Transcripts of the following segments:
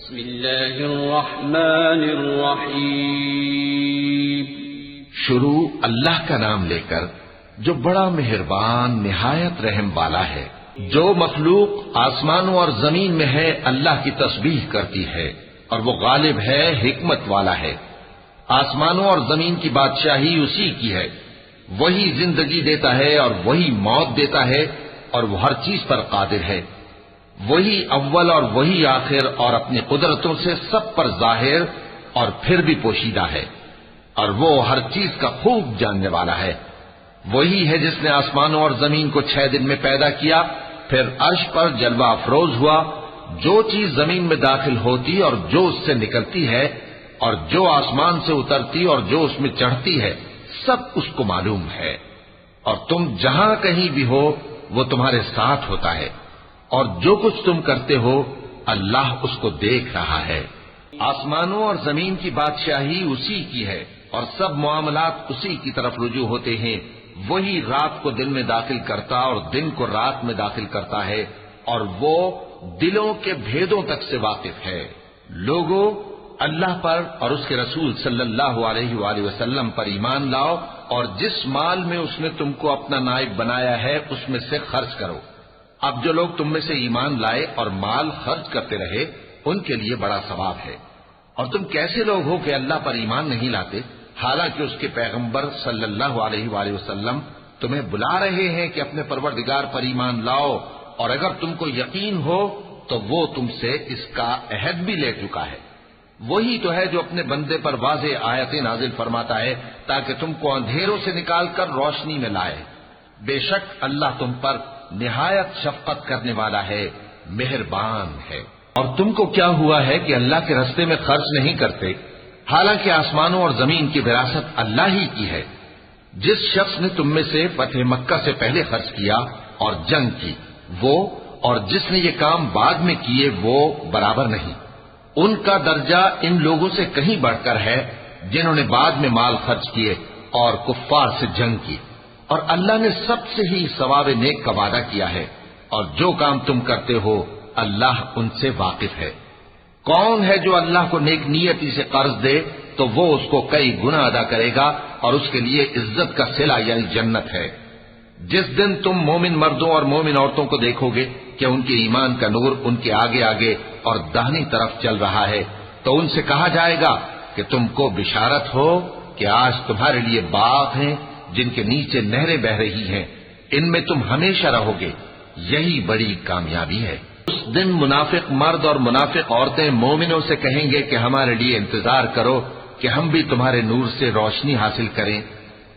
بسم اللہ الرحمن الرحیم۔ شروع اللہ کا نام لے کر جو بڑا مہربان نہایت رحم والا ہے۔ جو مخلوق آسمانوں اور زمین میں ہے اللہ کی تسبیح کرتی ہے، اور وہ غالب ہے، حکمت والا ہے۔ آسمانوں اور زمین کی بادشاہی اسی کی ہے، وہی زندگی دیتا ہے اور وہی موت دیتا ہے، اور وہ ہر چیز پر قادر ہے۔ وہی اول اور وہی آخر، اور اپنی قدرتوں سے سب پر ظاہر اور پھر بھی پوشیدہ ہے، اور وہ ہر چیز کا خوب جاننے والا ہے۔ وہی ہے جس نے آسمانوں اور زمین کو 6 دن میں پیدا کیا، پھر عرش پر جلوہ افروز ہوا۔ جو چیز زمین میں داخل ہوتی اور جو اس سے نکلتی ہے، اور جو آسمان سے اترتی اور جو اس میں چڑھتی ہے، سب اس کو معلوم ہے۔ اور تم جہاں کہیں بھی ہو وہ تمہارے ساتھ ہوتا ہے، اور جو کچھ تم کرتے ہو اللہ اس کو دیکھ رہا ہے۔ آسمانوں اور زمین کی بادشاہی اسی کی ہے، اور سب معاملات اسی کی طرف رجوع ہوتے ہیں۔ وہی رات کو دن میں داخل کرتا اور دن کو رات میں داخل کرتا ہے، اور وہ دلوں کے بھیدوں تک سے واقف ہے۔ لوگوں، اللہ پر اور اس کے رسول صلی اللہ علیہ وآلہ وسلم پر ایمان لاؤ، اور جس مال میں اس نے تم کو اپنا نائب بنایا ہے اس میں سے خرچ کرو۔ اب جو لوگ تم میں سے ایمان لائے اور مال خرچ کرتے رہے ان کے لیے بڑا ثواب ہے۔ اور تم کیسے لوگ ہو کہ اللہ پر ایمان نہیں لاتے، حالانکہ اس کے پیغمبر صلی اللہ علیہ وآلہ وسلم تمہیں بلا رہے ہیں کہ اپنے پروردگار پر ایمان لاؤ، اور اگر تم کو یقین ہو تو وہ تم سے اس کا عہد بھی لے چکا ہے۔ وہی تو ہے جو اپنے بندے پر واضح آیتیں نازل فرماتا ہے تاکہ تم کو اندھیروں سے نکال کر روشنی میں لائے۔ بے شک اللہ تم پر نہایت شفقت کرنے والا ہے، مہربان ہے۔ اور تم کو کیا ہوا ہے کہ اللہ کے راستے میں خرچ نہیں کرتے، حالانکہ آسمانوں اور زمین کی وراثت اللہ ہی کی ہے۔ جس شخص نے تم میں سے فتح مکہ سے پہلے خرچ کیا اور جنگ کی، وہ اور جس نے یہ کام بعد میں کیے وہ برابر نہیں۔ ان کا درجہ ان لوگوں سے کہیں بڑھ کر ہے جنہوں نے بعد میں مال خرچ کیے اور کفار سے جنگ کی، اور اللہ نے سب سے ہی ثواب نیک کا وعدہ کیا ہے، اور جو کام تم کرتے ہو اللہ ان سے واقف ہے۔ کون ہے جو اللہ کو نیک نیتی سے قرض دے تو وہ اس کو کئی گنا ادا کرے گا، اور اس کے لیے عزت کا صلہ یعنی جنت ہے۔ جس دن تم مومن مردوں اور مومن عورتوں کو دیکھو گے کہ ان کے ایمان کا نور ان کے آگے آگے اور داہنی طرف چل رہا ہے، تو ان سے کہا جائے گا کہ تم کو بشارت ہو کہ آج تمہارے لیے باغ ہیں جن کے نیچے نہریں بہ رہی ہیں، ان میں تم ہمیشہ رہو گے، یہی بڑی کامیابی ہے۔ اس دن منافق مرد اور منافق عورتیں مومنوں سے کہیں گے کہ ہمارے لیے انتظار کرو کہ ہم بھی تمہارے نور سے روشنی حاصل کریں۔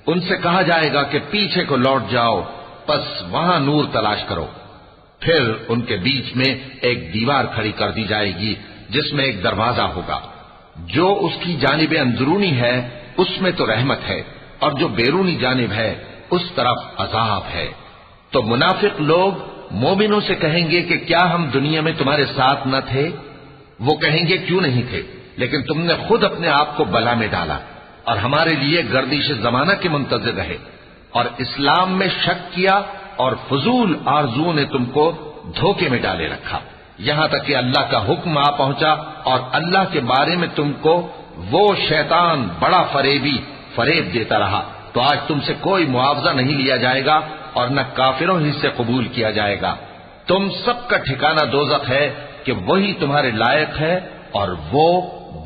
ان سے کہا جائے گا کہ پیچھے کو لوٹ جاؤ، پس وہاں نور تلاش کرو۔ پھر ان کے بیچ میں ایک دیوار کھڑی کر دی جائے گی جس میں ایک دروازہ ہوگا، جو اس کی جانب اندرونی ہے اس میں تو رحمت ہے، اور جو بیرونی جانب ہے اس طرف عذاب ہے۔ تو منافق لوگ مومنوں سے کہیں گے کہ کیا ہم دنیا میں تمہارے ساتھ نہ تھے؟ وہ کہیں گے کیوں نہیں تھے، لیکن تم نے خود اپنے آپ کو بلا میں ڈالا اور ہمارے لیے گردش زمانہ کے منتظر رہے، اور اسلام میں شک کیا، اور فضول آرزو نے تم کو دھوکے میں ڈالے رکھا، یہاں تک کہ اللہ کا حکم آ پہنچا، اور اللہ کے بارے میں تم کو وہ شیطان بڑا فریب دیتا رہا۔ تو آج تم سے کوئی معاوضہ نہیں لیا جائے گا، اور نہ کافروں ہی سے قبول کیا جائے گا۔ تم سب کا ٹھکانہ دوزخ ہے کہ وہی تمہارے لائق ہے، اور وہ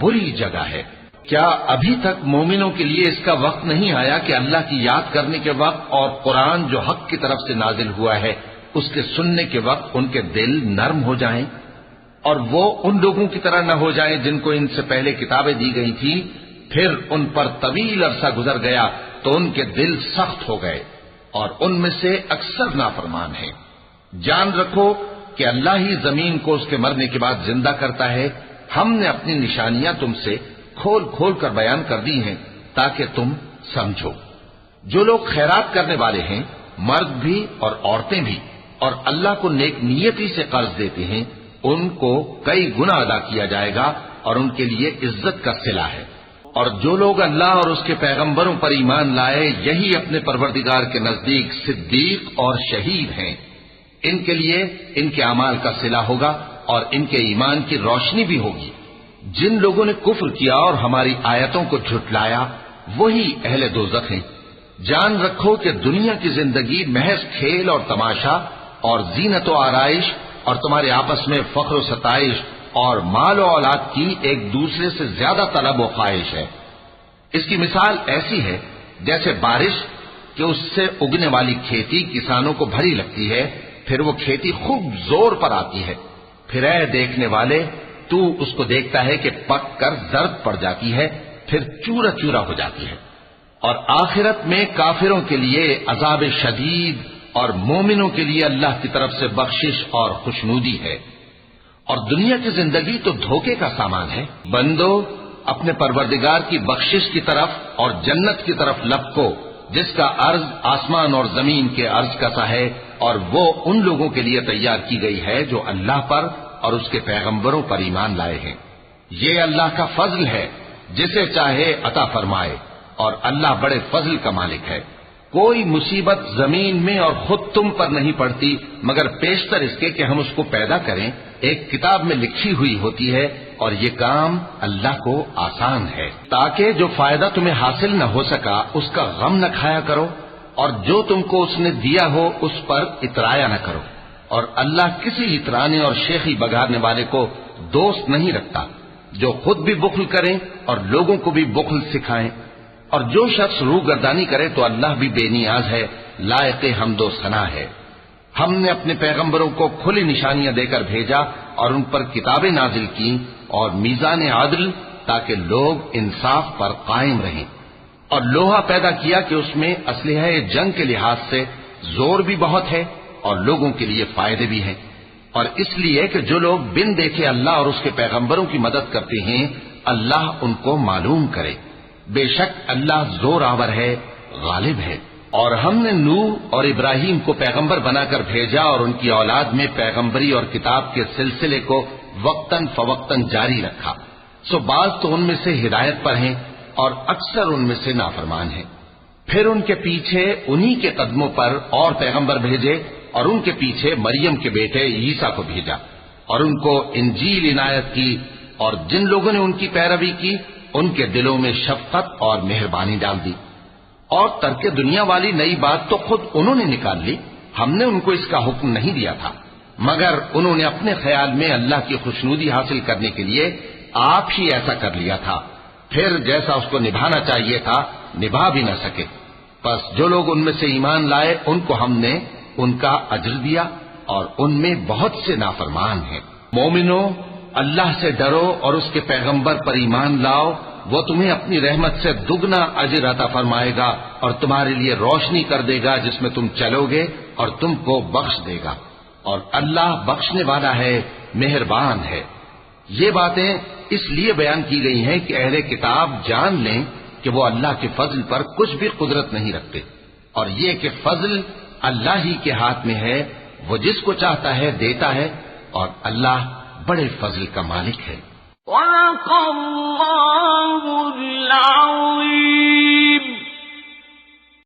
بری جگہ ہے۔ کیا ابھی تک مومنوں کے لیے اس کا وقت نہیں آیا کہ اللہ کی یاد کرنے کے وقت اور قرآن جو حق کی طرف سے نازل ہوا ہے اس کے سننے کے وقت ان کے دل نرم ہو جائیں، اور وہ ان لوگوں کی طرح نہ ہو جائیں جن کو ان سے پہلے کتابیں دی گئی تھی، پھر ان پر طویل عرصہ گزر گیا تو ان کے دل سخت ہو گئے، اور ان میں سے اکثر نافرمان ہیں۔ جان رکھو کہ اللہ ہی زمین کو اس کے مرنے کے بعد زندہ کرتا ہے۔ ہم نے اپنی نشانیاں تم سے کھول کھول کر بیان کر دی ہیں تاکہ تم سمجھو۔ جو لوگ خیرات کرنے والے ہیں، مرد بھی اور عورتیں بھی، اور اللہ کو نیک نیتی سے قرض دیتے ہیں، ان کو کئی گنا ادا کیا جائے گا، اور ان کے لیے عزت کا صلہ ہے۔ اور جو لوگ اللہ اور اس کے پیغمبروں پر ایمان لائے، یہی اپنے پروردگار کے نزدیک صدیق اور شہید ہیں۔ ان کے لیے ان کے اعمال کا صلہ ہوگا، اور ان کے ایمان کی روشنی بھی ہوگی۔ جن لوگوں نے کفر کیا اور ہماری آیتوں کو جھٹلایا وہی اہل دوزخ ہیں۔ جان رکھو کہ دنیا کی زندگی محض کھیل اور تماشا اور زینت و آرائش اور تمہارے آپس میں فخر و ستائش اور مال و اولاد کی ایک دوسرے سے زیادہ طلب و خواہش ہے۔ اس کی مثال ایسی ہے جیسے بارش کہ اس سے اگنے والی کھیتی کسانوں کو بھری لگتی ہے، پھر وہ کھیتی خوب زور پر آتی ہے، پھر اے دیکھنے والے تو اس کو دیکھتا ہے کہ پک کر زرد پڑ جاتی ہے، پھر چورا چورا ہو جاتی ہے۔ اور آخرت میں کافروں کے لیے عذاب شدید اور مومنوں کے لیے اللہ کی طرف سے بخشش اور خوشنودی ہے۔ اور دنیا کی زندگی تو دھوکے کا سامان ہے۔ بندو اپنے پروردگار کی بخشش کی طرف اور جنت کی طرف لپکو جس کا عرض آسمان اور زمین کے عرض کا سا ہے، اور وہ ان لوگوں کے لیے تیار کی گئی ہے جو اللہ پر اور اس کے پیغمبروں پر ایمان لائے ہیں۔ یہ اللہ کا فضل ہے، جسے چاہے عطا فرمائے، اور اللہ بڑے فضل کا مالک ہے۔ کوئی مصیبت زمین میں اور خود تم پر نہیں پڑتی مگر پیشتر اس کے کہ ہم اس کو پیدا کریں ایک کتاب میں لکھی ہوئی ہوتی ہے، اور یہ کام اللہ کو آسان ہے۔ تاکہ جو فائدہ تمہیں حاصل نہ ہو سکا اس کا غم نہ کھایا کرو، اور جو تم کو اس نے دیا ہو اس پر اترایا نہ کرو۔ اور اللہ کسی اترانے اور شیخی بگاڑنے والے کو دوست نہیں رکھتا، جو خود بھی بخل کریں اور لوگوں کو بھی بخل سکھائیں۔ اور جو شخص روگردانی کرے تو اللہ بھی بے نیاز ہے، لائق حمد و ثنا ہے۔ ہم نے اپنے پیغمبروں کو کھلی نشانیاں دے کر بھیجا اور ان پر کتابیں نازل کی اور میزان عدل تاکہ لوگ انصاف پر قائم رہیں، اور لوہا پیدا کیا کہ اس میں اسلحہ جنگ کے لحاظ سے زور بھی بہت ہے اور لوگوں کے لیے فائدے بھی ہیں، اور اس لیے کہ جو لوگ بن دیکھے اللہ اور اس کے پیغمبروں کی مدد کرتے ہیں اللہ ان کو معلوم کرے۔ بے شک اللہ زور آور ہے، غالب ہے۔ اور ہم نے نوح اور ابراہیم کو پیغمبر بنا کر بھیجا اور ان کی اولاد میں پیغمبری اور کتاب کے سلسلے کو وقتاً فوقتاً جاری رکھا، سو بعض تو ان میں سے ہدایت پر ہیں اور اکثر ان میں سے نافرمان ہیں۔ پھر ان کے پیچھے انہی کے قدموں پر اور پیغمبر بھیجے، اور ان کے پیچھے مریم کے بیٹے عیسیٰ کو بھیجا، اور ان کو انجیل عنایت کی، اور جن لوگوں نے ان کی پیروی کی ان کے دلوں میں شفقت اور مہربانی ڈال دی۔ اور ترک دنیا والی نئی بات تو خود انہوں نے نکال لی، ہم نے ان کو اس کا حکم نہیں دیا تھا، مگر انہوں نے اپنے خیال میں اللہ کی خوشنودی حاصل کرنے کے لیے آپ ہی ایسا کر لیا تھا، پھر جیسا اس کو نبھانا چاہیے تھا نبھا بھی نہ سکے۔ پس جو لوگ ان میں سے ایمان لائے ان کو ہم نے ان کا اجر دیا، اور ان میں بہت سے نافرمان ہیں۔ مومنو اللہ سے ڈرو اور اس کے پیغمبر پر ایمان لاؤ، وہ تمہیں اپنی رحمت سے دگنا اجر عطا فرمائے گا اور تمہارے لیے روشنی کر دے گا جس میں تم چلو گے اور تم کو بخش دے گا، اور اللہ بخشنے والا ہے، مہربان ہے۔ یہ باتیں اس لیے بیان کی گئی ہیں کہ اہل کتاب جان لیں کہ وہ اللہ کے فضل پر کچھ بھی قدرت نہیں رکھتے، اور یہ کہ فضل اللہ ہی کے ہاتھ میں ہے، وہ جس کو چاہتا ہے دیتا ہے، اور اللہ بڑے فضل کا مالک ہے۔ صدق اللہ العظیم۔